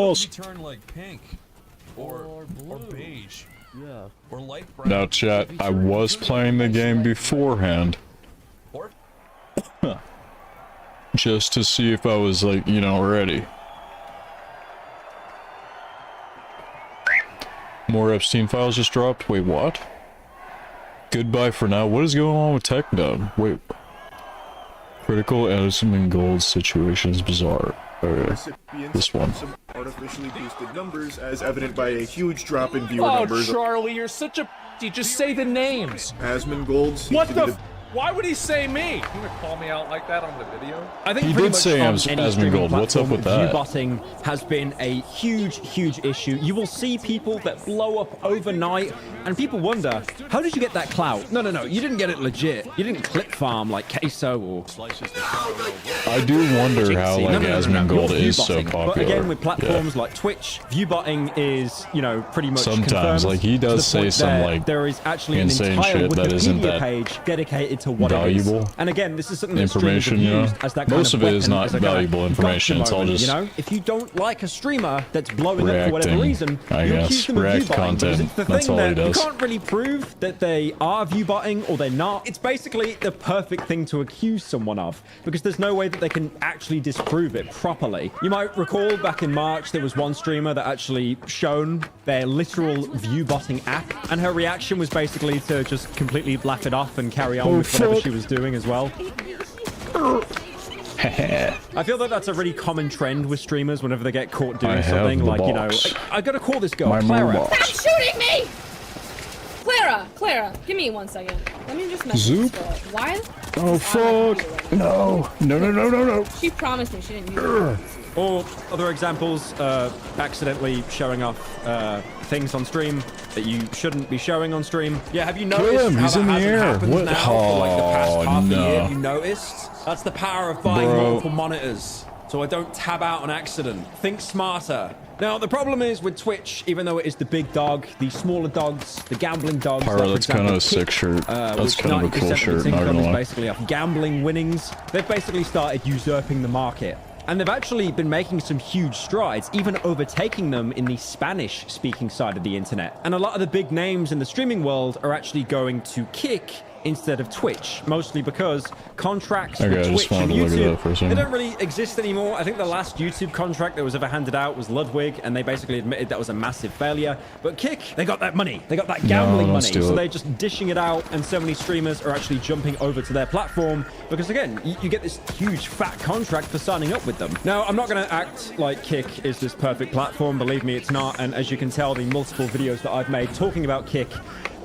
balls. Turn like pink or beige. Yeah. Or light brown. Now, chat, I was playing the game beforehand. Or just to see if I was, like, you know, ready. More Epstein files just dropped. Wait, what? Goodbye for now. What is going on with Tech Dub? Wait. Critical Edison and Gold situation is bizarre. This one. Some artificially boosted numbers, as evident by a huge drop in viewer numbers. Oh, Charlie, you're such a... You just say the names. Asmongold seems What to be the... Why would he say me? you gonna call me out like that on the video? I think He pretty did much say on any Asmongold. streaming What's up platform, with that? View-botting has been a huge issue. You will see people that blow up overnight, and people wonder, how did you get that clout? No, you didn't get it legit. You didn't clip farm like Queso or... I do wonder how, like, Asmongold is so popular. But again, with platforms like Twitch, view-botting is, you know, pretty much sometimes, confirmed like, he does to the point say some, that like, there is actually an insane entire shit that isn't Wikipedia that page dedicated to what valuable it is. And again, this is something that streamers information, have you know? used as that kind Most of it is weapon, not as a kind of valuable information. It's all gotcha just, moment, you know, if you don't like a streamer that's blowing up for whatever reacting, reason, I you guess. accuse them of React view-botting because content. it's the That's thing all he that you does. can't really prove that they are view-botting or they're not. It's basically the perfect thing to accuse someone of because there's no way that they can actually disprove it properly. You might recall back in March there was one streamer that actually shown their literal view-botting app, and her reaction was basically to just completely laugh it off and carry on with whatever she was doing as well. I feel that that's a really common trend with streamers whenever they get caught doing something like, you know, I gotta call this girl, Clara. Stop shooting me! Clara, give me 1 second. Let me just message this girl. Why? Oh, fuck. No. She promised me she didn't use it. Or other examples, accidentally showing off things on stream that you shouldn't be showing on stream. Yeah, have you noticed how He's that in the hasn't air. happened What? now for like the past half a year? no. Have you noticed? That's the power of buying multiple monitors, so I don't tab out on accident. Think smarter. Now, the problem is with Twitch, even though it is the big dog, the smaller dogs, the gambling dogs... Pyro, like, that's kind of a sick shirt. That's kind of a cool shirt, not gonna lie. Basically off gambling winnings. They've basically started usurping the market. And they've actually been making some huge strides, even overtaking them in the Spanish-speaking side of the internet. And a lot of the big names in the streaming world are actually going to Kick instead of Twitch, mostly because contracts with Twitch and YouTube, they don't really exist anymore. I think the last YouTube contract that was ever handed out was Ludwig, and they basically admitted that was a massive failure. But Kick, they got that money. They got that gambling money. So they're just dishing it out, and so many streamers are actually jumping over to their platform because, again, you get this huge fat contract for signing up with them. Now, I'm not going to act like Kick is this perfect platform. Believe me, it's not. And as you can tell, the multiple videos that I've made talking about Kick,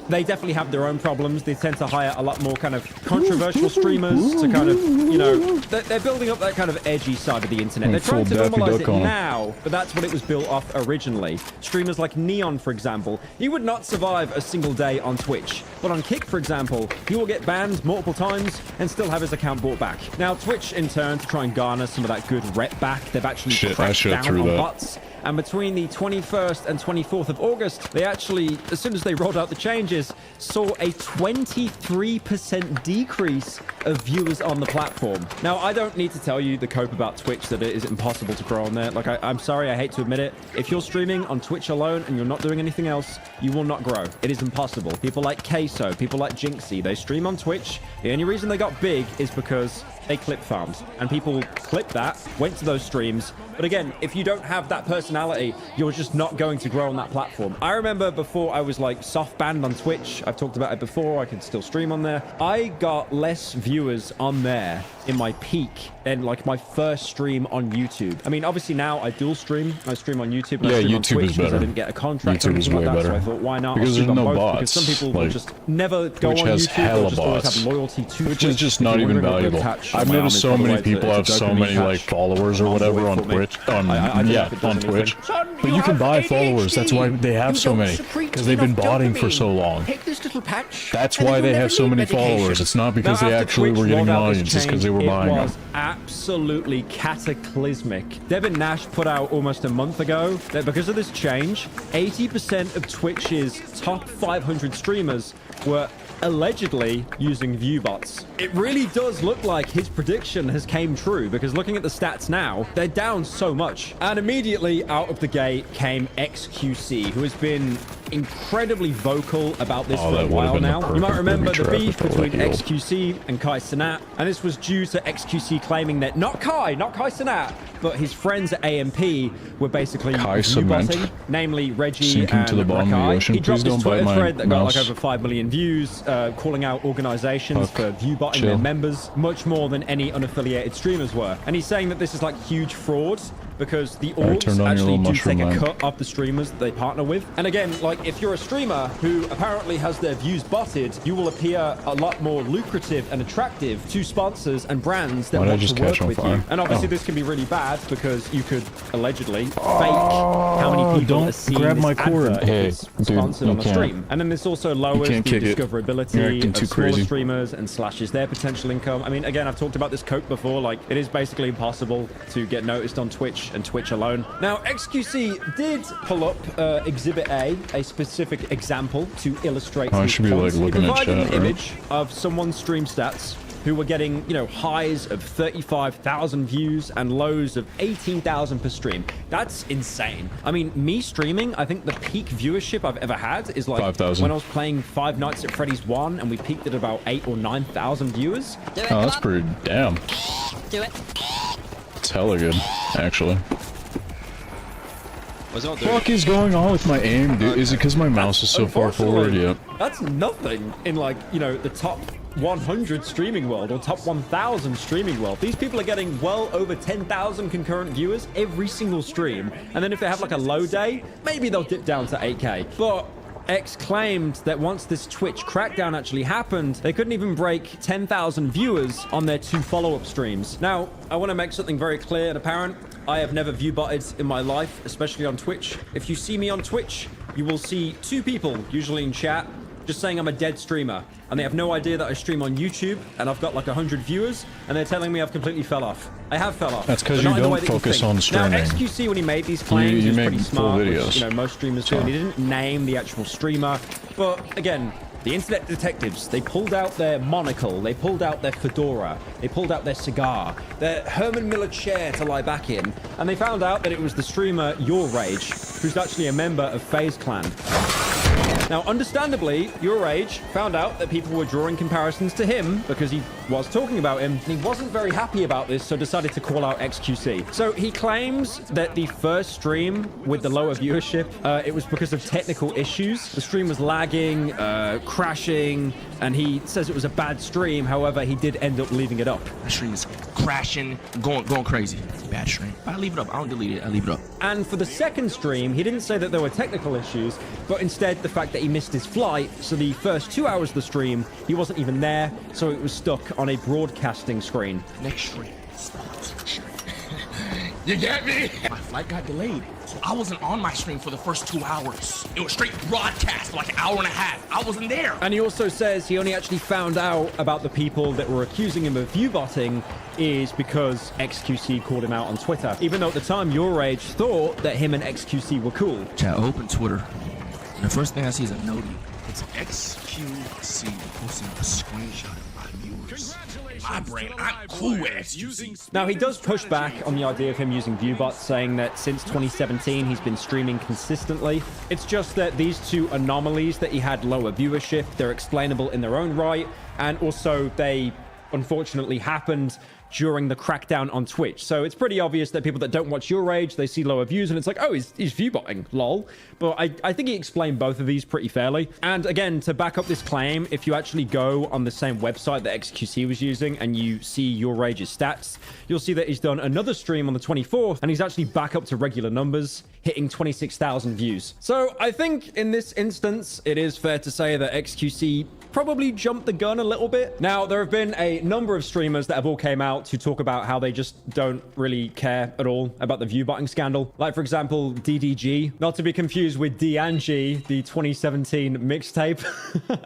they definitely have their own problems. They tend to hire a lot more kind of controversial streamers to kind of, you know, they're building up that kind of edgy side of the internet. They're trying to normalize it now, but that's what it was built off originally. Streamers like Neon, for example, he would not survive a single day on Twitch. But on Kick, for example, he will get banned multiple times and still have his account brought back. Now, Twitch, in turn, to try and garner some of that good rep back, they've actually cracked down on bots. And between the 21st and 24th of August, they actually, as soon as they rolled out the changes, saw a 23% decrease of viewers on the platform. Now, I don't need to tell you the cope about Twitch, that it is impossible to grow on there. Like, I'm sorry, I hate to admit it. If you're streaming on Twitch alone and you're not doing anything else, you will not grow. It is impossible. People like Queso, people like Jinxie, they stream on Twitch. The only reason they got big is because they clip farmed, and people clipped that, went to those streams. But again, if you don't have that personality, you're just not going to grow on that platform. I remember before I was like soft banned on Twitch, I've talked about it before, I could still stream on there. I got less viewers on there in my peak than like my first stream on YouTube. I mean, obviously now I dual stream. I stream on YouTube and I stream on Twitch because I didn't get a contract or anything like that. So I thought, why not? Because there's no bots. Because some people will just never go on YouTube. They'll just always have loyalty to Twitch. Which is just not even valuable. I've noticed so many people have so many like followers or whatever on Twitch. On Twitch. But you can buy followers. That's why they have so many. Because they've been botting for so long. That's why they have so many followers. It's not because they actually were getting an audience. It's because they were buying them. Absolutely cataclysmic. Devin Nash put out almost a month ago that because of this change, 80% of Twitch's top 500 streamers were allegedly using view bots. It really does look like his his prediction has came true, because looking at the stats now, they're down so much. And immediately out of the gate came XQC, who has been incredibly vocal about this for a while now. You might remember the beef between XQC and Kai Cenat, and this was due to XQC claiming that not Kai Cenat, but his friends at AMP were basically view-botting, namely Reggie and Rakai. He dropped his Twitter thread that got like over 5 million views, calling out organizations for view-botting their members, much more than any unaffiliated streamers were. And he's saying that this is like huge fraud, because the orgs actually do take a cut of the streamers that they partner with. And again, like, if you're a streamer who apparently has their views botted, you will appear a lot more lucrative and attractive to sponsors and brands that want to work with you. And obviously this can be really bad, because you could allegedly fake how many people are seeing this advert if it's sponsored on the stream. And then this also lowers the discoverability of smaller streamers and slashes their potential income. I mean, again, I've talked about this coke before. Like, it is basically impossible to get noticed on Twitch and Twitch alone. Now, XQC did pull up Exhibit A specific example to illustrate his points. He provided an image of someone's stream stats who were getting, you know, highs of 35,000 views and lows of 18,000 per stream. That's insane. I mean, me streaming, I think the peak viewership I've ever had is like 5,000. when I was playing Five Nights at Freddy's 1 and we peaked at about 8,000 or 9,000 viewers. Oh, that's pretty damn. Do it. It's hella good, actually. What's all What is going on with my aim, dude? Is it because my mouse is so far forward? Yeah. That's nothing in, like, you know, the top 100 streaming world or top 1,000 streaming world. These people are getting well over 10,000 concurrent viewers every single stream. And then if they have like a low day, maybe they'll dip down to 8K. But X claimed that once this Twitch crackdown actually happened, they couldn't even break 10,000 viewers on their 2 follow-up streams. Now, I want to make something very clear and apparent. I have never view-botted in my life, especially on Twitch. If you see me on Twitch, you will see 2 people, usually in chat, just saying I'm a dead streamer. And they have no idea that I stream on YouTube, and I've got like 100 viewers, and they're telling me I've completely fell off. I have fell off. That's because you don't focus on streaming. Now, XQC, when he made these claims, you was make pretty smart, videos. which, you know, most streamers do, and he didn't name the actual streamer. But again, the internet detectives, they pulled out their monocle, they pulled out their fedora, they pulled out their cigar, their Herman Miller chair to lie back in, and they found out that it was the streamer Your Rage, who's actually a member of FaZe Clan. Now, understandably, Your Rage found out that people were drawing comparisons to him because he was talking about him, and he wasn't very happy about this, so decided to call out XQC. So he claims that the first stream with the lower viewership, it was because of technical issues. The stream was lagging, crashing, and he says it was a bad stream. However, he did end up leaving it up. The stream is crashing, going crazy. Bad stream. I leave it up. I don't delete it. I leave it up. And for the second stream, he didn't say that there were technical issues, but instead the fact that he missed his flight. So the first 2 hours of the stream, he wasn't even there, so it was stuck on a broadcasting screen. Next stream. You get me? My flight got delayed, so I wasn't on my stream for the first 2 hours. It was straight broadcast for like an hour and a half. I wasn't there. And he also says he only actually found out about the people that were accusing him of view-botting is because XQC called him out on Twitter. Even though at the time, Your Rage thought that him and XQC were cool. Chat, open Twitter. And the first thing I see is a note. It's XQC posting a screenshot of my viewers. My brain, I'm cool with XQC. Now, he does push back on the idea of him using ViewBots, saying that since 2017, he's been streaming consistently. It's just that these 2 anomalies that he had lower viewership, they're explainable in their own right, and also they unfortunately happened during the crackdown on Twitch. So it's pretty obvious that people that don't watch Your Rage, they see lower views and it's like, oh, he's view-botting, lol. But I think he explained both of these pretty fairly. And again, to back up this claim, if you actually go on the same website that XQC was using and you see Your Rage's stats, you'll see that he's done another stream on the 24th and he's actually back up to regular numbers, hitting 26,000 views. So I think in this instance, it is fair to say that XQC probably jumped the gun a little bit. Now, there have been a number of streamers that have all came out to talk about how they just don't really care at all about the view-botting scandal. Like, for example, DDG, not to be confused with DNG, the 2017 mixtape.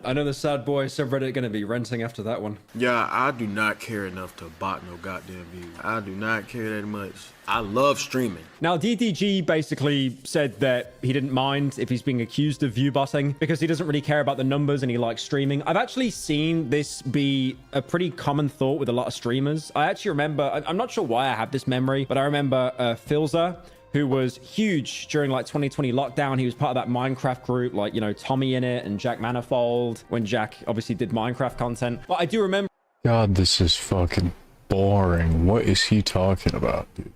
I know the sad boy subreddit gonna be renting after that one. Yeah, I do not care enough to bot no goddamn views. I do not care that much I love streaming. Now, DDG basically said that he didn't mind if he's being accused of view bossing because he doesn't really care about the numbers and he likes streaming. I've actually seen this be a pretty common thought with a lot of streamers. I actually remember, I'm not sure why I have this memory, but I remember Filza, who was huge during like 2020 lockdown. He was part of that Minecraft group, like, you know, Tommy in it and Jack Manifold when Jack obviously did Minecraft content. But I do remember. God, this is fucking boring. What is he talking about, dude?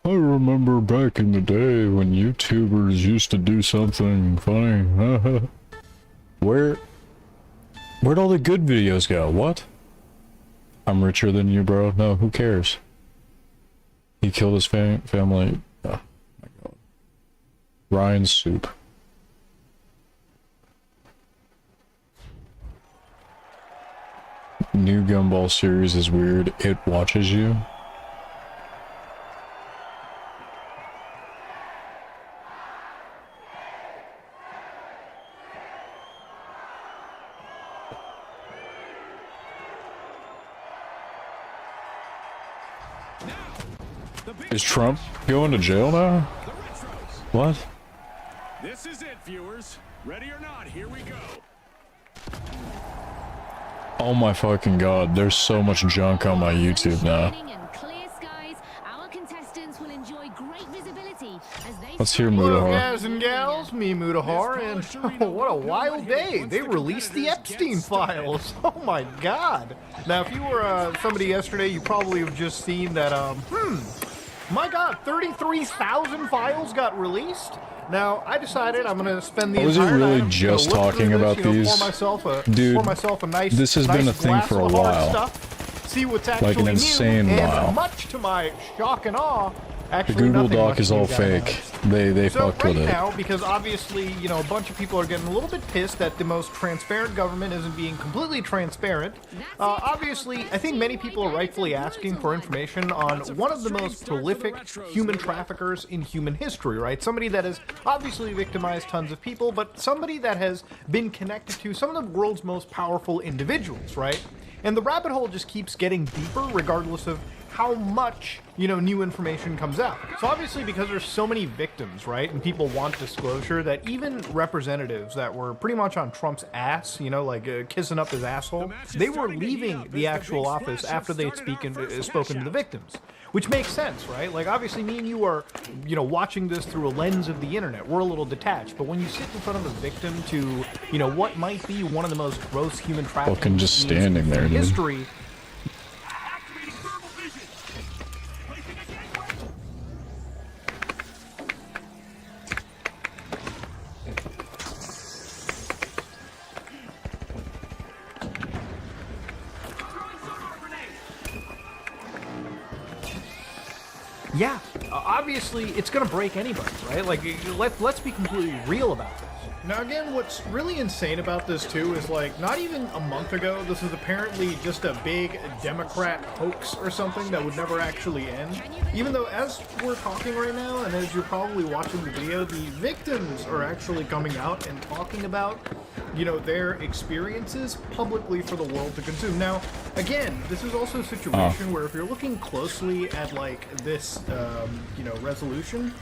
I remember back in the day when YouTubers used to do something funny. Where'd all the good videos go? What? I'm richer than you, bro. No, who cares? He killed his family. Oh my god. Ryan's soup. New Gumball series is weird. It watches you. Is Trump going to jail now? What? This is it, viewers. Ready or not, here we go. Oh my fucking god, there's so much junk on my YouTube now. Let's hear Hello, Mudahar. guys and gals, me Mudahar, and what a wild day. They released the Epstein files. Oh my god. Now, if you were somebody yesterday, you probably have just seen that, my god, 33,000 files got released. Now, I decided I'm going to spend the Was he entire really night, just talking about these? pour myself a nice, this has been a thing glass for a of hard while. Stuff, see what's actually Like an insane new, while. and much to my shock and awe, The actually Google nothing Doc much is new all got fake. announced. They So fucked right with it. now, because obviously, you know, a bunch of people are getting a little bit pissed that the most transparent government isn't being completely transparent. Obviously, I think many people are rightfully asking for information on one of the most prolific human traffickers in human history, right? Somebody that has obviously victimized tons of people, but somebody that has been connected to some of the world's most powerful individuals, right? And the rabbit hole just keeps getting deeper regardless of how much, you know, new information comes out. So obviously, because there's so many victims, right, and people want disclosure, that even representatives that were pretty much on Trump's ass, you know, like kissing up his asshole, they were leaving the actual office after they'd spoken to the victims. Which makes sense, right? Like, obviously, me and you are, you know, watching this through a lens of the internet. We're a little detached. But when you sit in front of a victim to, you know, what might be one of the most gross human trafficking Fucking just standing there, in dude. history. Yeah, obviously it's gonna break anybody, right? Like, let's be completely real about this. Now again, what's really insane about this too is, like, not even a month ago, this was apparently just a big Democrat hoax or something that would never actually end. Even though, as we're talking right now, and as you're probably watching the video, the victims are actually coming out and talking about, you know, their experiences publicly for the world to consume. Now, again, this is also a situation where if you're looking closely at, like, this, you know, resolution,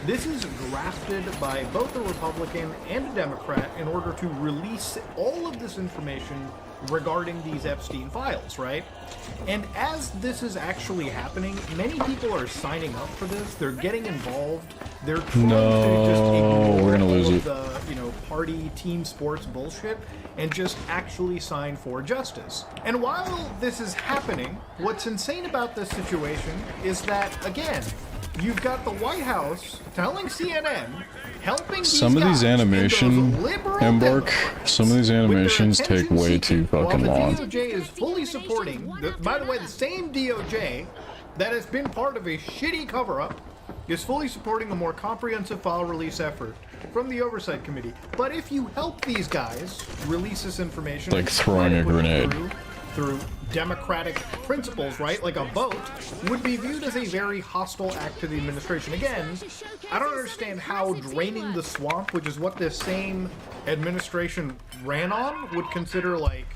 this is drafted by both a Republican and a Democrat in order to release all of this information regarding these Epstein files, right? And as this is actually happening, many people are signing up for this. They're getting involved. They're trying to just ignore we're gonna lose all it. of the, you know, party, team sports bullshit and just actually sign for justice. And while this is happening, what's insane about this situation is that, again, you've got the White House telling CNN, helping Some of these animation embark, some of these animations take way too fucking long. The DOJ is fully supporting, by the way, the same DOJ that has been part of a shitty cover-up is fully supporting a more comprehensive file release effort from the Oversight Committee. But if you help these guys release this information, Like throwing a grenade. through democratic principles, right? Like a vote, would be viewed as a very hostile act to the administration. Again, I don't understand how draining the swamp, which is what this same administration ran on, would consider like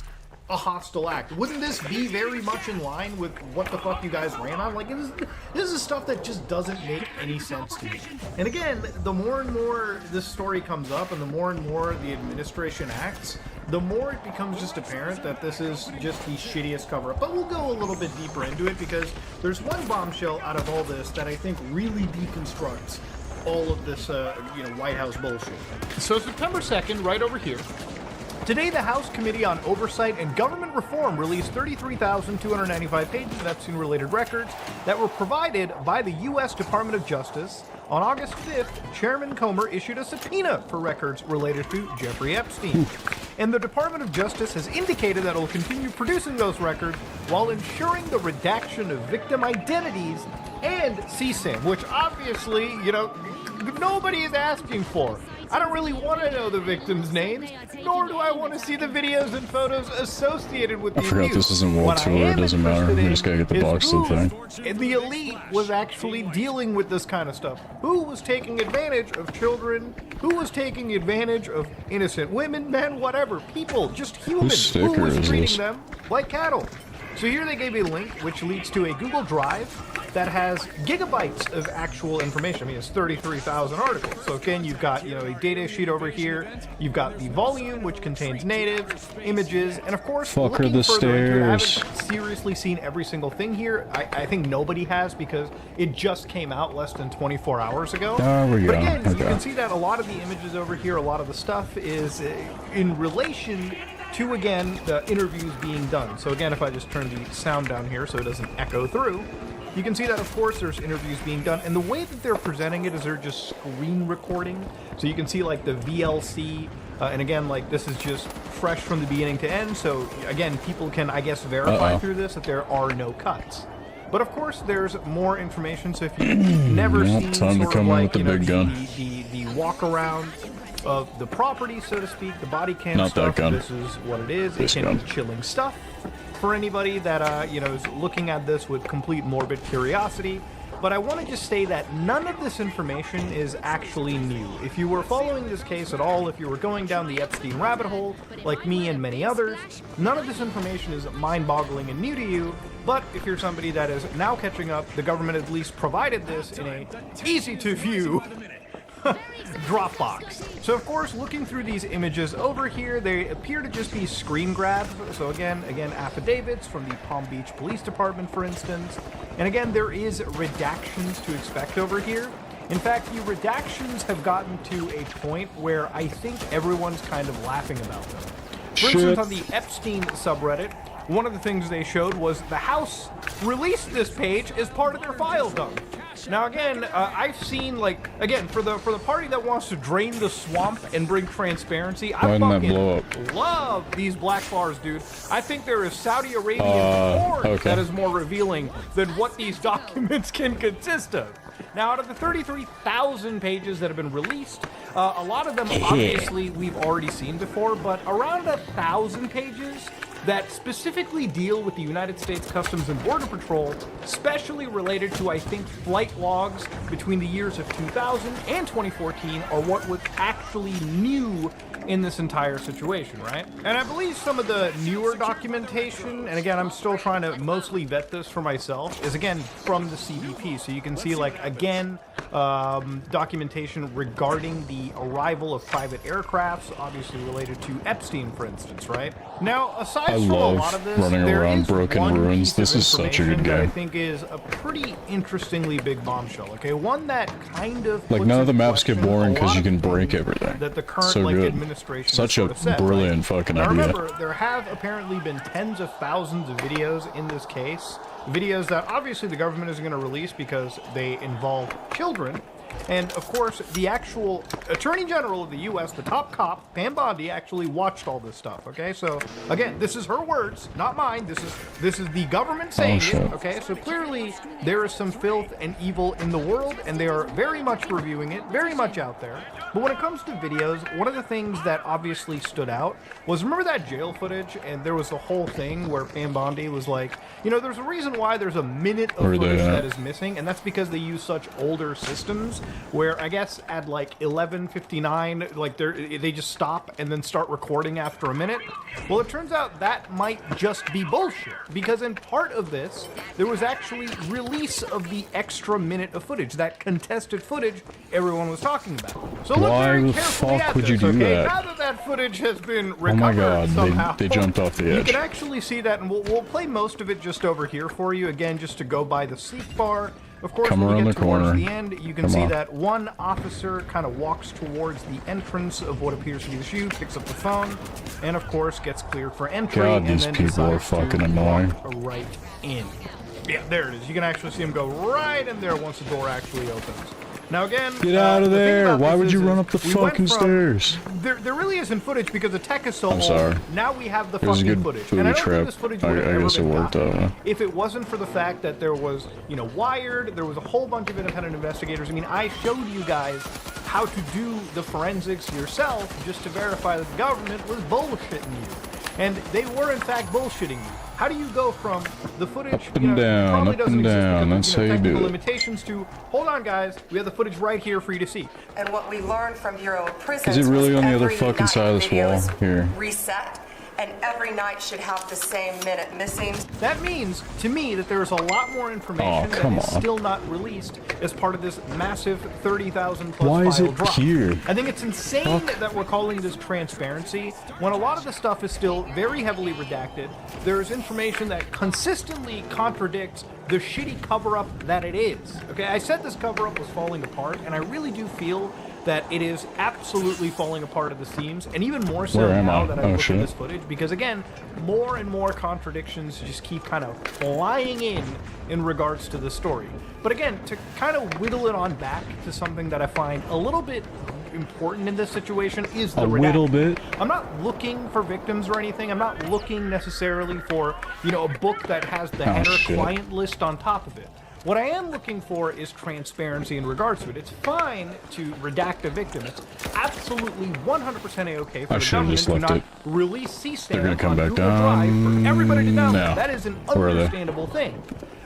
a hostile act? Wouldn't this be very much in line with what the fuck you guys ran on? Like, this is stuff that just doesn't make any sense to me. And again, the more and more this story comes up and the more the administration acts, the more it becomes just apparent that this is just the shittiest cover-up. But we'll go a little bit deeper into it because there's one bombshell out of all this that I think really deconstructs all of this, White House bullshit. So September 2nd, right over here, today the House Committee on Oversight and Government Reform released 33,295 pages of Epstein-related records that were provided by the U.S. Department of Justice. On August 5th, Chairman Comer issued a subpoena for records related to Jeffrey Epstein. And the Department of Justice has indicated that it will continue producing those records while ensuring the redaction of victim identities and CSAM, which obviously, nobody is asking for. I don't really want to know the victims' names, nor do I want to see the videos and photos associated with the abuse. I forgot this isn't World Tour, it doesn't matter. We just gotta get the Boxing thing. And the elite was actually dealing with this kind of stuff. Who was taking advantage of children? Who was taking advantage of innocent women, men, whatever, people, just humans? Who was treating them like cattle? So here they gave a link which leads to a Google Drive that has gigabytes of actual information. I mean, it's 33,000 articles. So again, you've got, a data sheet over here. You've got the volume, which contains native images, and of course, looking further into it, I haven't seriously seen every single thing here. I think nobody has because it just came out less than 24 hours ago. There we go. But again, you can see that a lot of the images over here, a lot of the stuff is in relation to, again, the interviews being done. So again, if I just turn the sound down here so it doesn't echo through, you can see that, of course, there's interviews being done. And the way that they're presenting it is they're just screen recording. So you can see, like, the VLC. And again, like, this is just fresh from the beginning to end. So, again, people can, I guess, verify through this that there are no cuts. But, of course, there's more information. So if you've never seen sort of like, the walk-around of the property, so to speak, the body cam stuff, this is what it is. It can be chilling stuff for anybody that, is looking at this with complete morbid curiosity. But I want to just say that none of this information is actually new. If you were following this case at all, if you were going down the Epstein rabbit hole, like me and many others, none of this information is mind-boggling and new to you. But if you're somebody that is now catching up, the government at least provided this in a easy-to-view Dropbox. So of course, looking through these images over here, they appear to just be screen grabs. So again, affidavits from the Palm Beach Police Department, for instance. And again, there is redactions to expect over here. In fact, the redactions have gotten to a point where I think everyone's kind of laughing about them. For instance, on the Epstein subreddit, one of the things they showed was the House released this page as part of their file dump. Now again, I've seen, like, again, for the party that wants to drain the swamp and bring transparency, I fucking love these black bars, dude. I think there is Saudi Arabian porn that is more revealing than what these documents can consist of. Now, out of the 33,000 pages that have been released, a lot of them, obviously, we've already seen before, but around 1,000 pages that specifically deal with the United States Customs and Border Patrol, specially related to, I think, flight logs between the years of 2000 and 2014, are what was actually new in this entire situation, right? And I believe some of the newer documentation, and again, I'm still trying to mostly vet this for myself, is again from the CBP. So you can see, like, again, documentation regarding the arrival of private aircrafts, obviously related to Epstein, for instance, right? Now, aside from a lot of this, running around broken ruins. This is such a good game. I think is a pretty interestingly big bombshell. Okay, one that kind of like none of the maps get boring because you can break everything. That the current so good. Administration such a brilliant fucking idea. Remember, there have apparently been tens of thousands of videos in this case. Videos that obviously the government isn't going to release because they involve children. And, of course, the actual Attorney General of the U.S., the top cop, Pam Bondi, actually watched all this stuff, okay? So, again, this is her words, not mine. This is the government saying it, okay? So, clearly, there is some filth and evil in the world, and they are very much reviewing it, very much out there. But when it comes to videos, one of the things that obviously stood out was, remember that jail footage? And there was the whole thing where Pam Bondi was like, there's a reason why there's a minute of footage that is missing, and that's because they use such older systems where I guess at like 11:59, like they just stop and then start recording after a minute. Well, it turns out that might just be bullshit, because in part of this, there was actually release of the extra minute of footage, that contested footage everyone was talking about. So look very Why the carefully fuck at would this, you do okay? that? Now that that footage has been recovered Oh my god, somehow, they jumped off the you edge. can actually see that, and we'll play most of it just over here for you, again, just to go by the sleek bar. Of course, Come when around we get the corner. towards the end, you can Come see on. that one officer kind of walks towards the entrance of what appears to be the chute, picks up the phone, and of course gets cleared for entry. God, and these then people are decides fucking to annoying. walk right in. Yeah, there it is. You can actually see him go right in there once the door actually opens. Now again, Get out of the thing there! about Why this would you is run up the we went fucking from- stairs? There really isn't footage because the tech is so I'm old. sorry. Now we have the It was a fucking good footage. booby And I don't trap. think this footage I would have ever guess it been worked gotten out. if it wasn't for the fact that there was, you know, Wired, there was a whole bunch of independent investigators. I mean, I showed you guys how to do the forensics yourself just to verify that the government was bullshitting you. And they were, in fact, bullshitting you. How do you go from the footage, Up and you know, down, probably up doesn't and exist down, because that's of, how you do technical it. limitations to, hold on guys, we have the footage right here for you to see. And what we learned from Bureau of Prisons Is it really was on the other every fucking night side of this video wall? is Here. reset, and every night should have the same minute missing. That means, to me, that there's a lot more information Oh, that come is on. still not released as part of this massive 30,000 plus Why is file it drop. here? I think it's insane that we're calling this transparency when a lot of the stuff is still very heavily redacted. There's information that consistently contradicts the shitty cover-up that it is. Okay, I said this cover-up was falling apart, and I really do feel that it is absolutely falling apart at the seams, and even more so Where am now I? that Oh, I've looked shit. at this footage, because again, more and more contradictions just keep kind of flying in regards to the story. But again, to kind of whittle it on back to something that I find a little bit important in this situation is the A little redacted. bit? I'm not looking for victims or anything. I'm not looking necessarily for, you know, a book that has the header shit. client list on top of it. What I am looking for is transparency in regards to it. It's fine to redact a victim. It's absolutely 100% A-okay for I the should've government just to left not it. release C-STAN They're gonna come on back Google down. Drive for everybody to download. No. That is an Where are they? understandable thing.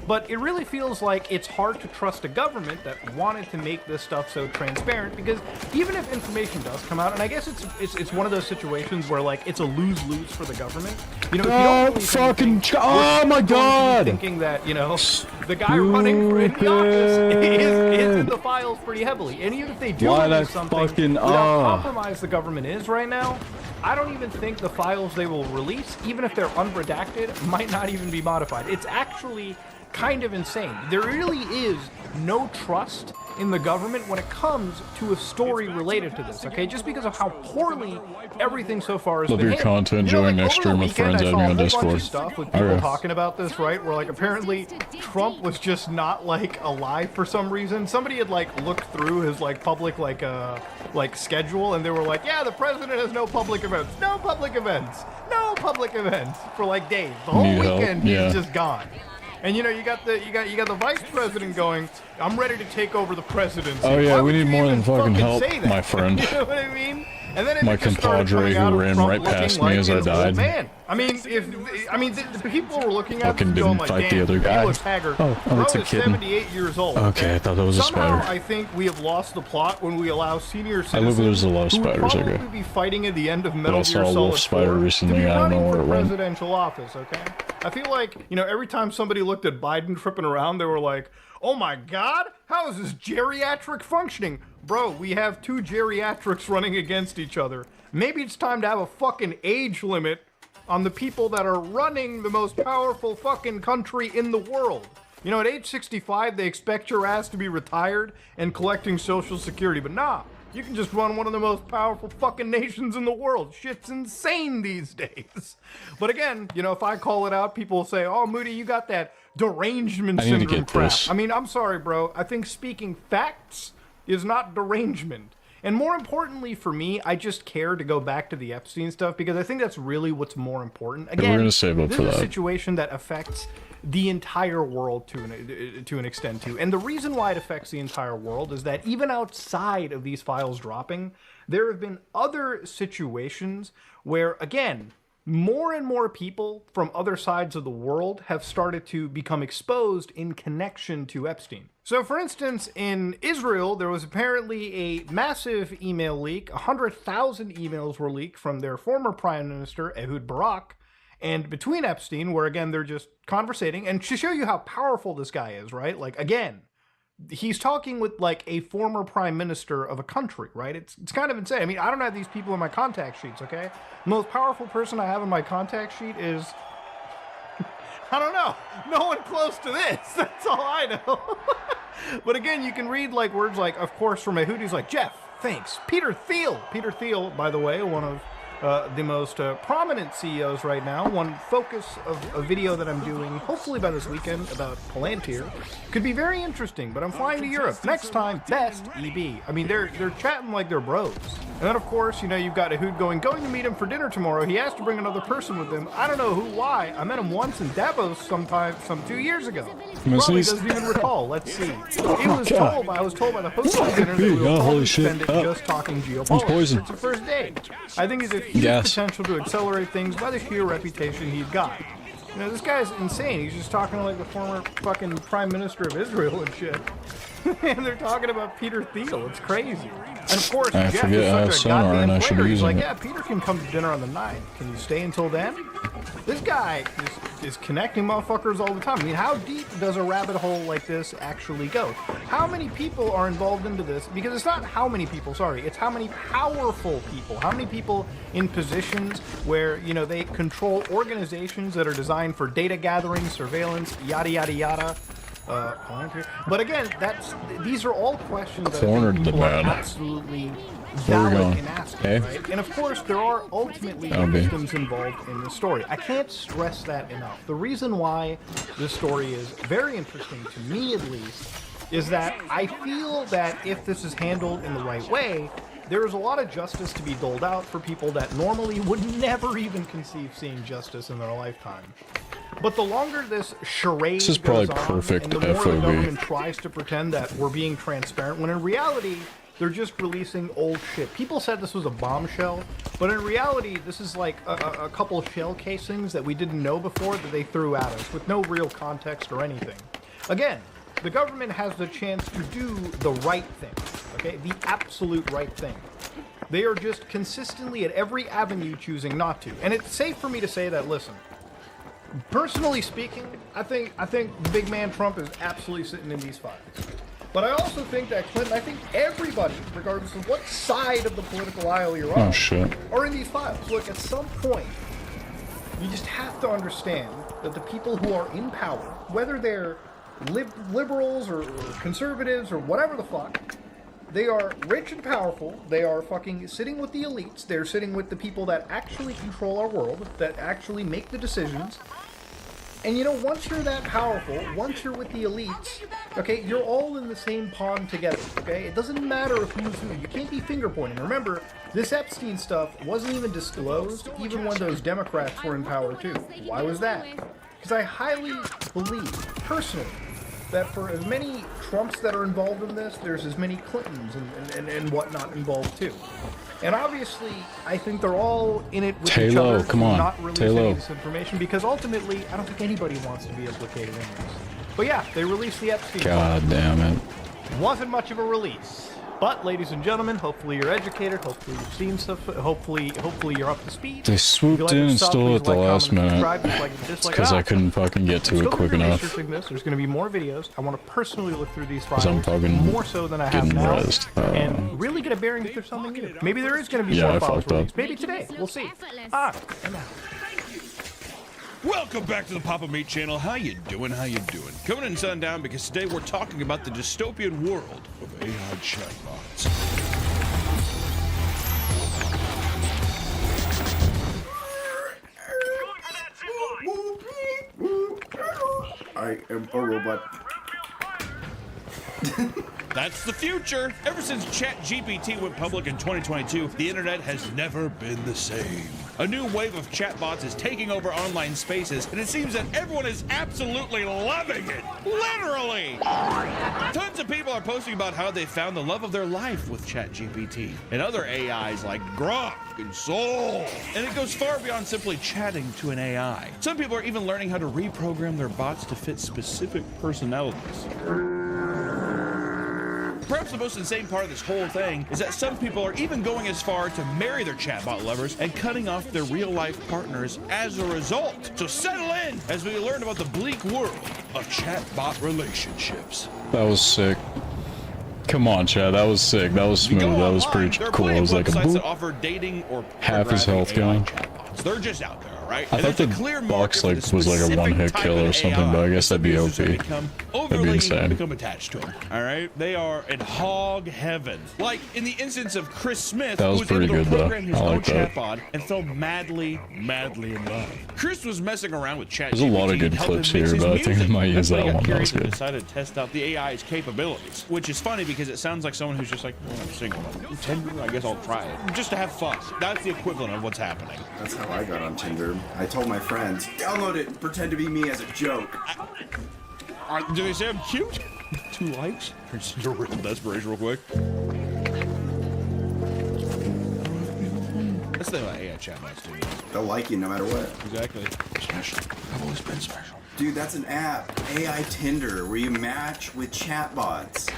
But it really feels like it's hard to trust a government that wanted to make this stuff so transparent, because even if information does come out, and I guess it's one of those situations where like it's a lose-lose for the government. You know, if you don't believe fucking anything, oh we're my going to be god! thinking that, you know, the guy running for in the office is in the files pretty heavily, and even if they do Why release that something, fucking- with how compromised the government is right now, I don't even think the files they will release, even if they're unredacted, might not even be modified. It's actually kind of insane. There really is no trust in the government when it comes to a story related to this, okay? Just because of how poorly everything so far has Love been your handled. content. You know, Join like, next over the stream with weekend, friends, I add saw me a on whole bunch Discord. of stuff with people Okay. talking about this, right? Where like apparently Trump was just not like alive for some reason. Somebody had like looked through his like public like schedule, and they were like, yeah, the president has no public events, no public events, no public events for like days. The whole Need help? weekend Yeah. he's just gone. And you know, you got the vice president going, I'm ready to take over the presidency. Oh, yeah, Why we would need you more even than fucking help, say that? my friend. You know what I mean? And then it My just started compadre coming out who of ran Trump right looking past like me as I an old died. Man. I mean, the people were looking at Fucking this going didn't like, fight damn, the other he guy. looks haggard. Oh, Bro it's a is kitten. 78 years old. Okay, I thought that was a Somehow, spider. I think we have lost the plot when we allow senior I citizens live where there's a lot of who would spiders, probably okay. be fighting at the end of But Metal I Gear saw a Solid wolf spider 4 recently, to be I don't know running where for it went. presidential office, okay? I feel like, you know, every time somebody looked at Biden tripping around, they were like, oh my god, how is this geriatric functioning? Bro, we have two geriatrics running against each other. Maybe it's time to have a fucking age limit on the people that are running the most powerful fucking country in the world. You know, at age 65, they expect your ass to be retired and collecting Social Security, but nah, you can just run one of the most powerful fucking nations in the world. Shit's insane these days. But again, you know, if I call it out, people will say, oh, Moody, you got that derangement I need to syndrome get crap. this. I mean, I'm sorry, bro. I think speaking facts is not derangement. And more importantly for me, I just care to go back to the Epstein stuff because I think that's really what's more important. Again, we're gonna save up this for is a that. situation that affects the entire world to an extent too. And the reason why it affects the entire world is that even outside of these files dropping, there have been other situations where, again, more and more people from other sides of the world have started to become exposed in connection to Epstein. So, for instance, in Israel, there was apparently a massive email leak. 100,000 emails were leaked from their former Prime Minister, Ehud Barak, and between Epstein, where, again, they're just conversating. And to show you how powerful this guy is, right? Like, again, he's talking with, like, a former prime minister of a country, right? It's kind of insane. I mean, I don't have these people in my contact sheets, okay? The most powerful person I have in my contact sheet is... I don't know. No one close to this. That's all I know. But again, you can read, like, words like, of course, from a HOODEEZ, like, Jeff, thanks. Peter Thiel. Peter Thiel, by the way, one of the most prominent CEOs right now. One focus of a video that I'm doing, hopefully by this weekend, about Palantir. Could be very interesting, but I'm flying to Europe. Next time, best EB. I mean, they're chatting like they're bros. And then, of course, you know, you've got Ehud going to meet him for dinner tomorrow. He has to bring another person with him. I don't know who, why. I met him once in Davos some 2 years ago. Probably doesn't even recall. Let's see. I was told by the host of the dinner that we will probably spend it just talking geopolitics. It's a first date. I think he's a huge potential to accelerate things by the sheer reputation he's got. You know, this guy's insane. He's just talking like the former fucking Prime Minister of Israel and shit. And they're talking about Peter Thiel. It's crazy. And of course, Jeff is such a goddamn player. He's like, yeah, Peter can come to dinner on the 9th. Can you stay until then? This guy is connecting motherfuckers all the time. I mean, how deep does a rabbit hole like this actually go? How many people are involved into this? Because it's not how many people, sorry. It's how many powerful people. How many people in positions where, you know, they control organizations that are designed for data gathering, surveillance, yada, yada, yada. But again, these are all questions that I think people are absolutely valid in asking, right? And of course, there are ultimately victims involved in the story. I can't stress that enough. The reason why this story is very interesting, to me at least, is that I feel that if this is handled in the right way, there is a lot of justice to be doled out for people that normally would never even conceive seeing justice in their lifetime. But the longer this charade goes on, and the more the government tries to pretend that we're being transparent, when in reality, they're just releasing old shit. People said this was a bombshell, but in reality, this is like a couple shell casings that we didn't know before that they threw at us with no real context or anything. Again, the government has the chance to do the right thing, okay? The absolute right thing. They are just consistently at every avenue choosing not to. And it's safe for me to say that, listen, personally speaking, I think the big man Trump is absolutely sitting in these files. But I also think that Clinton, I think everybody, regardless of what side of the political aisle you're on, are in these files. Look, at some point, you just have to understand that the people who are in power, whether they're liberals or conservatives or whatever the fuck, they are rich and powerful. They are fucking sitting with the elites. They're sitting with the people that actually control our world, that actually make the decisions. And you know, once you're that powerful, once you're with the elites, okay, you're all in the same pond together, okay? It doesn't matter who's who. You can't be finger pointing. Remember, this Epstein stuff wasn't even disclosed, even when those Democrats were in power too. Why was that? Because I highly believe, personally, that for as many Trumps that are involved in this, there's as many Clintons and whatnot involved too. And obviously, I think they're all in it with each other, not releasing any of this information, because ultimately, I don't think anybody wants to be implicated in this. But yeah, they released the Epstein. God damn it. Wasn't much of a release. But, ladies and gentlemen, hopefully you're educated, hopefully you've seen stuff, hopefully you're up to speed. They swooped in and stole it at the last minute. It's because I couldn't fucking get to it quick enough. There's going to be more videos. I want to personally look through these files more so than I have now, and really get a bearing if there's something new. Maybe there is going to be more files released. Maybe today. We'll see. Welcome back to the Papa Meat channel. How you doing? How you doing? Coming in sundown because today we're talking about the dystopian world of AI chatbots. I am a robot. That's the future. Ever since ChatGPT went public in 2022, the internet has never been the same. A new wave of chatbots is taking over online spaces, and it seems that everyone is absolutely loving it. Literally! Tons of people are posting about how they found the love of their life with ChatGPT and other AIs like Grok and Soul. And it goes far beyond simply chatting to an AI. Some people are even learning how to reprogram their bots to fit specific personalities. Perhaps the most insane part of this whole thing is that some people are even going as far to marry their chatbot lovers and cutting off their real-life partners as a result. So settle in as we learn about the bleak world of chatbot relationships. That was sick. Come on, Chad. That was sick. That was smooth. That was pretty cool. It was like a that offer dating or half his health gone. They're just out there, right? I thought the box like was like a one-hit kill or something, but I guess that'd be OP. That'd be insane. Become attached to them. All right, they are in hog heaven. Like in the instance of Chris Smith, that was who was pretty able good to though. program his I own like that. chatbot and fell madly in love. Chris was messing around with ChatGPT. There's a lot of good clips here, but I think I might use that one. That was good. Decided to test out the AI's capabilities, which is funny because it sounds like someone who's just like, well, I'm single. Tinder, I guess I'll try it just to have fun. That's the equivalent of what's happening. That's how I got on Tinder. I told my friends, download it and pretend to be me as a joke. Do they say I'm cute? 2 likes? Turns into real desperation real quick. That's the thing about AI chatbots, dude. They'll like you no matter what. Exactly. Special. I've always been special. Dude, that's an app, AI Tinder, where you match with chatbots.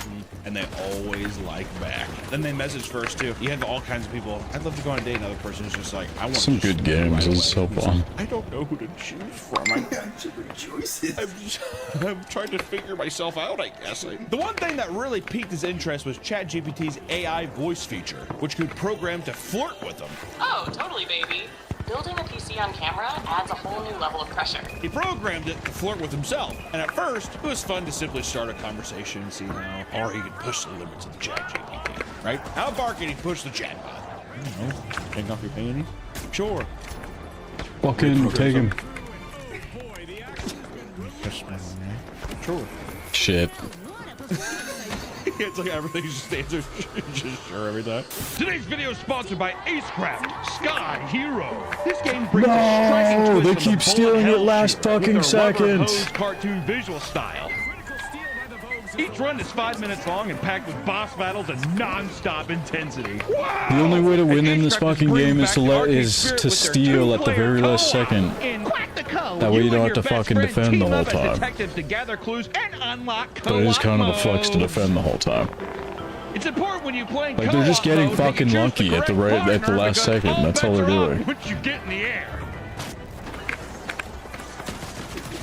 And they always like back. Then they message first too. You have all kinds of people. I'd love to go on a date. Another person is just like, I want Some good games. This is so fun. I don't know who to choose from. I got too many choices. I'm trying to figure myself out, I guess. The one thing that really piqued his interest was ChatGPT's AI voice feature, which could program to flirt with him. Oh, totally, baby. Building a PC on camera adds a whole new level of pressure. He programmed it to flirt with himself, and at first, it was fun to simply start a conversation and see how far he could push the limits of the ChatGPT, right? How far can he push the chatbot? I don't know. Take off your panties? Sure. Fucking take him. Sure. Shit. It's like everything's just answers just sure every time. Today's video is sponsored by Acecraft Sky Hero. This game brings a striking twist they on keep the stealing bullet it last hell shooter fucking with their rubber second. hose cartoon visual style. Each run is 5 minutes long and packed with boss battles and non-stop intensity. Wow! The only way to win in this fucking game is to steal at the very last second. That way you don't have to fucking defend the whole time. But it is kind of a flex to defend the whole time. It's important when you play like they're just getting fucking lucky at the last second. That's all they're doing. Once you get in the air.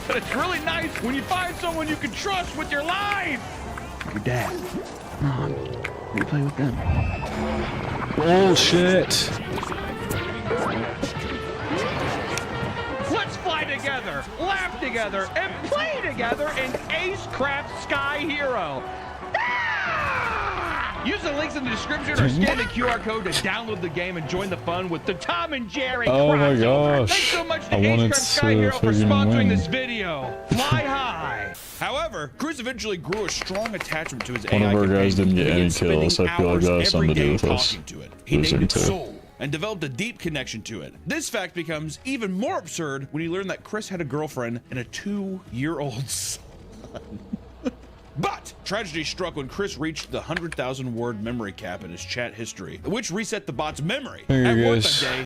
But it's really nice when you find someone you can trust with your life. Your dad. Come on, you play with them. Oh shit. Let's fly together, laugh together, and play together in Acecraft Sky Hero. Use the links in the description or scan the QR code to download the game and join the fun with the Tom and Jerry Oh my crossover. gosh. Thanks so much to I wanted Acecraft Sky Hero for friggin' sponsoring win. this video. Fly high. However, Chris eventually grew a strong attachment to his One AI of our guys companion. didn't get He any began spending kills. I feel like that has hours something to do every with day this. talking to it. He Losing named it to. Soul and developed a deep connection to it. This fact becomes even more absurd when you learn that Chris had a girlfriend and a 2-year-old son. But tragedy struck when Chris reached the 100,000 word memory cap in his chat history, which reset the bot's memory. Hey At work guys. that day,